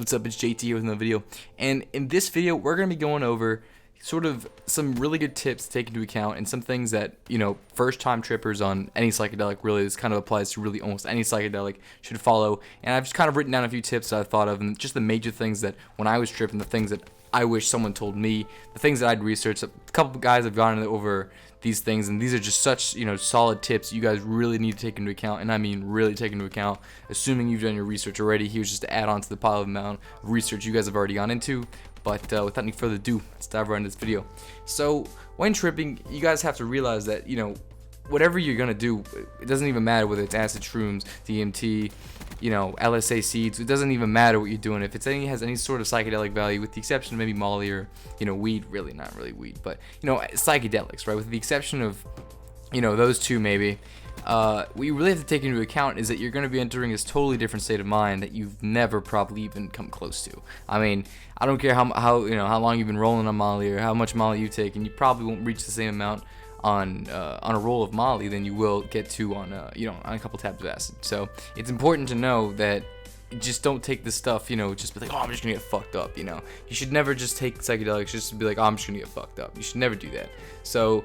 what's up? It's JT here with another video, and in this video we're going to be going over sort of some really good tips to take into account and some things that, you know, first time trippers on any psychedelic, really this kind of applies to really almost any psychedelic, should follow. And I've just kind of written down a few tips that I thought of, and just the major things that when I was tripping, the things that I wish someone told me, the things that I'd researched. A couple of guys have gone over these things, and these are just such, you know, solid tips you guys really need to take into account, and I mean really take into account, assuming you've done your research already. Here's just to add on to the pile of amount of research you guys have already gone into. But without any further ado, let's dive right into this video. So when tripping, you guys have to realize that, you know, whatever you're gonna do, it doesn't even matter whether it's acid, shrooms, DMT, you know, LSA seeds. It doesn't even matter what you're doing. If it has any sort of psychedelic value, with the exception of maybe Molly or, you know, weed, really not really weed, but, you know, psychedelics, right? With the exception of, you know, those two maybe. What you really have to take into account is that you're going to be entering this totally different state of mind that you've never probably even come close to. I mean, I don't care how you know how long you've been rolling on Molly or how much Molly you take, and you probably won't reach the same amount on a roll of Molly than you will get to on you know, on a couple tabs of acid. So it's important to know that just don't take this stuff, you know, just be like, oh, I'm just gonna get fucked up, you know. You should never just take psychedelics just to be like, oh, I'm just gonna get fucked up. You should never do that. So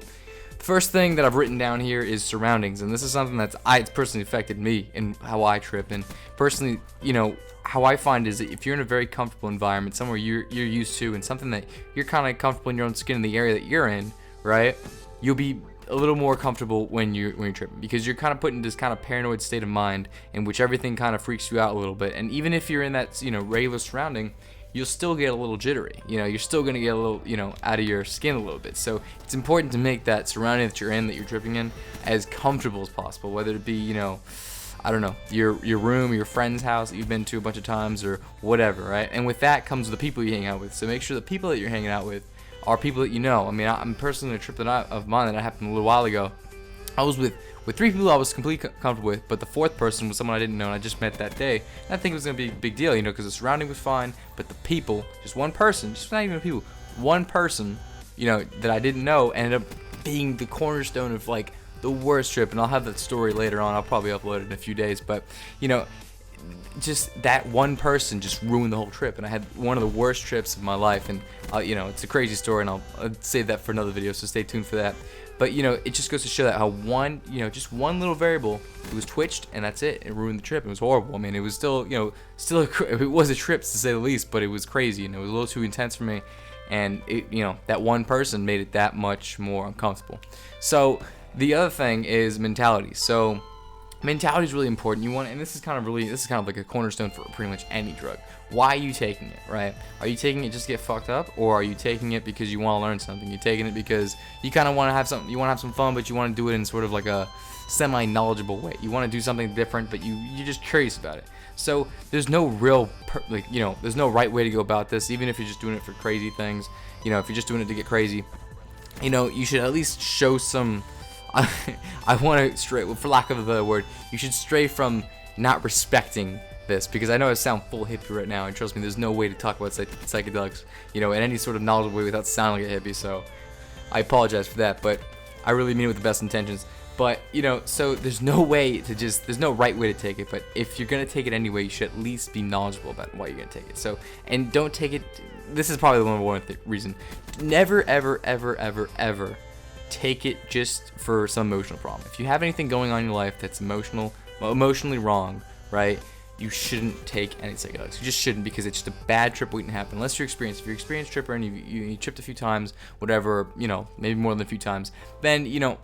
the first thing that I've written down here is surroundings, and this is something it's personally affected me and how I trip. And personally, you know, how I find is that if you're in a very comfortable environment, somewhere you're used to, and something that you're kind of comfortable in your own skin in the area that you're in, right, you'll be a little more comfortable when you're tripping, because you're kind of put in this kind of paranoid state of mind in which everything kind of freaks you out a little bit. And even if you're in that, you know, regular surrounding, you'll still get a little jittery. You know, you're still gonna get a little, you know, out of your skin a little bit. So it's important to make that surrounding that you're in, that you're tripping in, as comfortable as possible. Whether it be, you know, I don't know, your room, your friend's house that you've been to a bunch of times, or whatever, right? And with that comes the people you hang out with. So make sure the people that you're hanging out with are people that you know. I mean, I'm personally a trip of mine that happened a little while ago. I was with three people I was completely comfortable with, but the fourth person was someone I didn't know and I just met that day. And I think it was going to be a big deal, you know, because the surrounding was fine, but the people, just one person, just not even people, one person, you know, that I didn't know ended up being the cornerstone of, like, the worst trip. And I'll have that story later on. I'll probably upload it in a few days, but, you know, just that one person just ruined the whole trip, and I had one of the worst trips of my life. And you know, it's a crazy story, and I'll save that for another video, so stay tuned for that. But, you know, it just goes to show that how you know, just one little variable, it was twitched, and that's it. It ruined the trip. It was horrible. I mean, it was still, you know, it was a trip to say the least, but it was crazy, and it was a little too intense for me. And it, you know, that one person made it that much more uncomfortable. So the other thing is mentality. So mentality is really important. You want, and this is kind of like a cornerstone for pretty much any drug. Why are you taking it, right? Are you taking it just to get fucked up, or are you taking it because you want to learn something? You're taking it because you kind of want to have something, you want to have some fun, but you want to do it in sort of like a semi-knowledgeable way. You want to do something different, but you're just curious about it. So there's no real, you know, there's no right way to go about this. Even if you're just doing it for crazy things, you know, if you're just doing it to get crazy, you know, you should at least show some. I want to stray, for lack of a better word, you should stray from not respecting this, because I know I sound full hippie right now, and trust me, there's no way to talk about psychedelics, you know, in any sort of knowledgeable way without sounding like a hippie. So I apologize for that, but I really mean it with the best intentions. But, you know, so there's no way to just, there's no right way to take it, but if you're gonna take it anyway, you should at least be knowledgeable about why you're gonna take it. So, and don't take it, this is probably the number one reason, never ever take it just for some emotional problem. If you have anything going on in your life that's emotionally wrong, right, you shouldn't take any psychedelics. You just shouldn't, because it's just a bad trip waiting to happen. Unless you're experienced. If you're an experienced tripper and you tripped a few times, whatever, you know, maybe more than a few times, then, you know,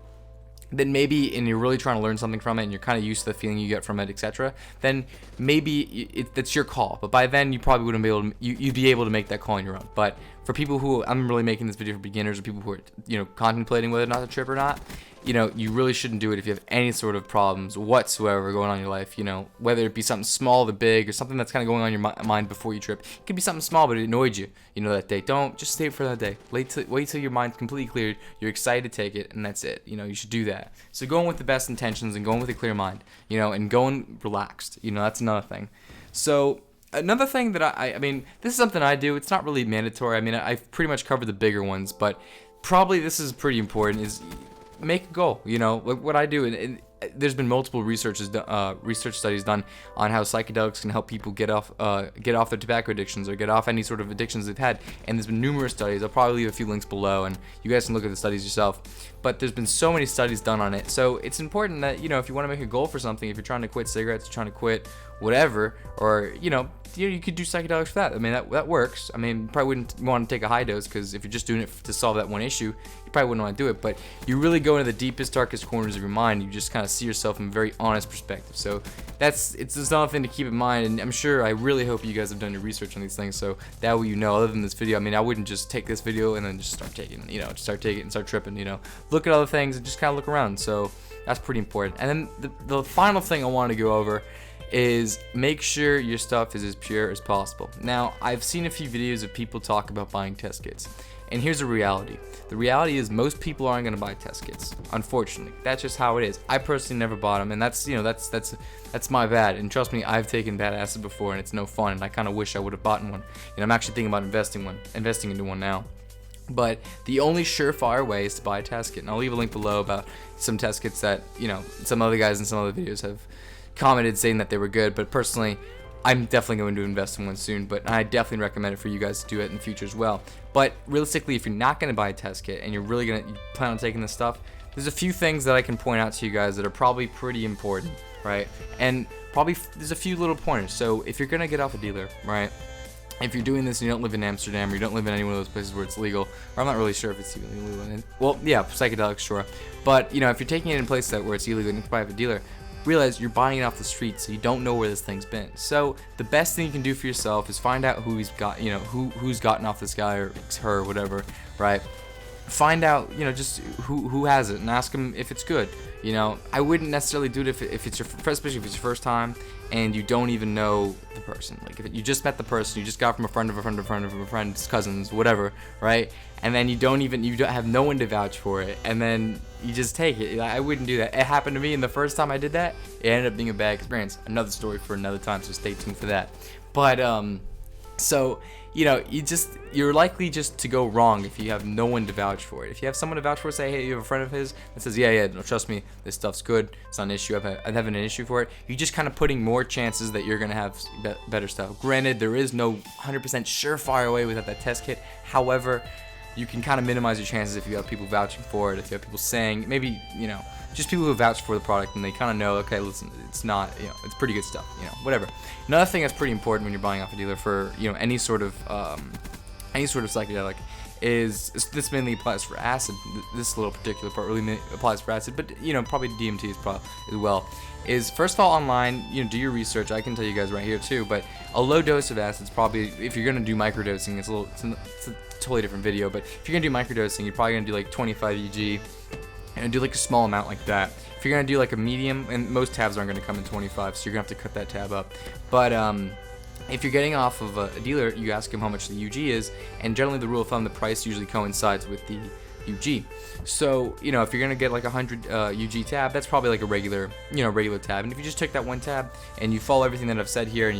then maybe, and you're really trying to learn something from it, and you're kind of used to the feeling you get from it, etc., then maybe that's your call. But by then, you probably wouldn't be able to, you'd be able to make that call on your own. But for people who, I'm really making this video for beginners, or people who are, you know, contemplating whether or not to trip or not, you know, you really shouldn't do it if you have any sort of problems whatsoever going on in your life. You know, whether it be something small or big, or something that's kind of going on in your mind before you trip. It could be something small, but it annoyed you, you know, that day. Don't just stay for that day. Wait till your mind's completely cleared. You're excited to take it, and that's it. You know, you should do that. So going with the best intentions and going with a clear mind, you know, and going relaxed. You know, that's another thing. So another thing that I mean, this is something I do. It's not really mandatory. I mean, I've pretty much covered the bigger ones, but probably this is pretty important, is make a goal. You know, like what I do, and there's been multiple research studies done on how psychedelics can help people get off their tobacco addictions or get off any sort of addictions they've had. And there's been numerous studies. I'll probably leave a few links below, and you guys can look at the studies yourself. But there's been so many studies done on it. So it's important that, you know, if you want to make a goal for something, if you're trying to quit cigarettes, trying to quit whatever, or, you know, you could do psychedelics for that. I mean, that works. I mean, you probably wouldn't want to take a high dose, because if you're just doing it to solve that one issue, you probably wouldn't want to do it. But you really go into the deepest, darkest corners of your mind. You just kind of see yourself in a very honest perspective. So it's another thing to keep in mind. And I'm sure, I really hope you guys have done your research on these things, so that way you know. Other than this video, I mean, I wouldn't just take this video and then just start taking, you know, start tripping, you know. Look at other things and just kind of look around. So that's pretty important. And then the final thing I want to go over is make sure your stuff is as pure as possible. Now, I've seen a few videos of people talk about buying test kits, and here's the reality. The reality is most people aren't going to buy test kits. Unfortunately, that's just how it is. I personally never bought them, and that's, you know, that's my bad. And trust me, I've taken bad acid before, and it's no fun. And I kind of wish I would have bought one. And I'm actually thinking about investing into one now. But the only surefire way is to buy a test kit. And I'll leave a link below about some test kits that, you know, some other guys in some other videos have commented saying that they were good. But personally, I'm definitely going to invest in one soon, but I definitely recommend it for you guys to do it in the future as well. But realistically, if you're not going to buy a test kit and you plan on taking this stuff, there's a few things that I can point out to you guys that are probably pretty important, right? And probably there's a few little pointers. So if you're going to get off a dealer, right? If you're doing this and you don't live in Amsterdam, or you don't live in any one of those places where it's legal, or I'm not really sure if it's even legal. Well, yeah, psychedelics, sure. But, you know, if you're taking it in places where it's illegal and you can buy a dealer, realize you're buying it off the street, so you don't know where this thing's been. So the best thing you can do for yourself is find out who he's got, you know, who's gotten off this guy or her or whatever, right? Find out, you know, just who has it, and ask him if it's good. You know, I wouldn't necessarily do it if it's especially if it's your first time and you don't even know the person. Like if you just met the person, you just got from a friend of a friend of a friend of a friend's cousins, whatever, right? And then you don't have no one to vouch for it, and then you just take it. I wouldn't do that. It happened to me, and the first time I did that, it ended up being a bad experience. Another story for another time, so stay tuned for that. But so, you know, you're likely just to go wrong if you have no one to vouch for it. If you have someone to vouch for it, say, hey, you have a friend of his that says, yeah, no, trust me, this stuff's good, it's not an issue, I'm having an issue for it, you're just kind of putting more chances that you're going to have better stuff. Granted, there is no 100% surefire way without that test kit. However, you can kind of minimize your chances if you have people vouching for it, if you have people saying, maybe, you know, just people who vouch for the product and they kind of know, okay, listen, it's not, you know, it's pretty good stuff, you know, whatever. Another thing that's pretty important when you're buying off a dealer for, you know, any sort of psychedelic is, this mainly applies for acid. This little particular part really applies for acid, but, you know, probably DMT as well. Is first of all, online, you know, do your research. I can tell you guys right here too, but a low dose of acid is probably, if you're gonna do microdosing, it's a totally different video, but if you're gonna do microdosing, you're probably gonna do like 25 EG and do like a small amount like that. If you're gonna do like a medium, and most tabs aren't gonna come in 25, so you're gonna have to cut that tab up. But if you're getting off of a dealer, you ask him how much the UG is, and generally the rule of thumb, the price usually coincides with the UG. So, you know, if you're gonna get like 100 UG tab, that's probably like a regular tab. And if you just take that one tab and you follow everything that I've said here, and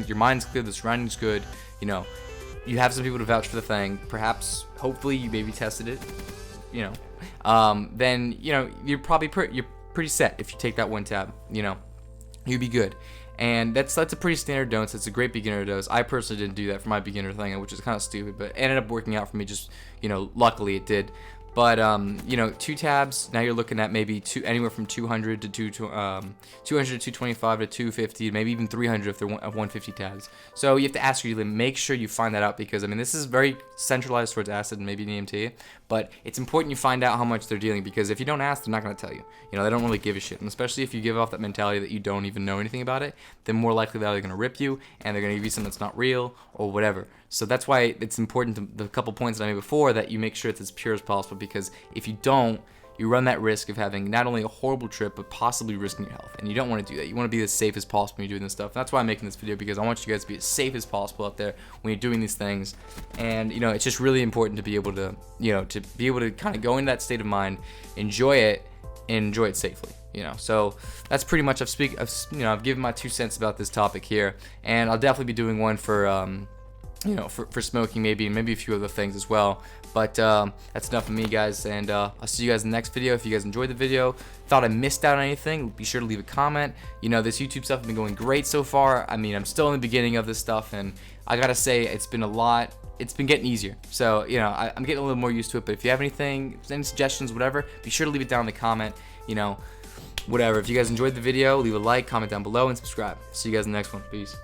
your mind's clear, the surroundings good, you know, you have some people to vouch for the thing, perhaps, hopefully you maybe tested it, you know, then, you know, you're probably you're pretty set if you take that one tab, you know, you'd be good. And that's a pretty standard dose. It's a great beginner dose. I personally didn't do that for my beginner thing, which is kind of stupid, but it ended up working out for me. Just, you know, luckily it did. But you know, 2 tabs. Now you're looking at maybe anywhere from 200 to 225 to 250, maybe even 300 if they're 150 tabs. So you have to ask your dealer. Make sure you find that out, because I mean, this is very centralized towards acid and maybe DMT, but it's important you find out how much they're dealing, because if you don't ask, they're not going to tell you. You know, they don't really give a shit, and especially if you give off that mentality that you don't even know anything about it, then more likely they're going to rip you and they're going to give you something that's not real or whatever. So that's why it's important, the couple points that I made before, that you make sure it's as pure as possible, because if you don't, you run that risk of having not only a horrible trip, but possibly risking your health. And you don't want to do that. You want to be as safe as possible when you're doing this stuff. That's why I'm making this video, because I want you guys to be as safe as possible out there when you're doing these things. And, you know, it's just really important to be able to, you know, kind of go into that state of mind, enjoy it, and enjoy it safely. You know, so that's pretty much, I've given my 2 cents about this topic here, and I'll definitely be doing one for, you know, for smoking maybe, and maybe a few other things as well. But that's enough of me, guys, and I'll see you guys in the next video. If you guys enjoyed the video, thought I missed out on anything, be sure to leave a comment. You know, this YouTube stuff has been going great so far. I mean, I'm still in the beginning of this stuff, and I gotta say, it's been a lot. It's been getting easier, so you know, I'm getting a little more used to it. But if you have anything, any suggestions, whatever, be sure to leave it down in the comment. You know, whatever. If you guys enjoyed the video, leave a like, comment down below, and subscribe. See you guys in the next one. Peace.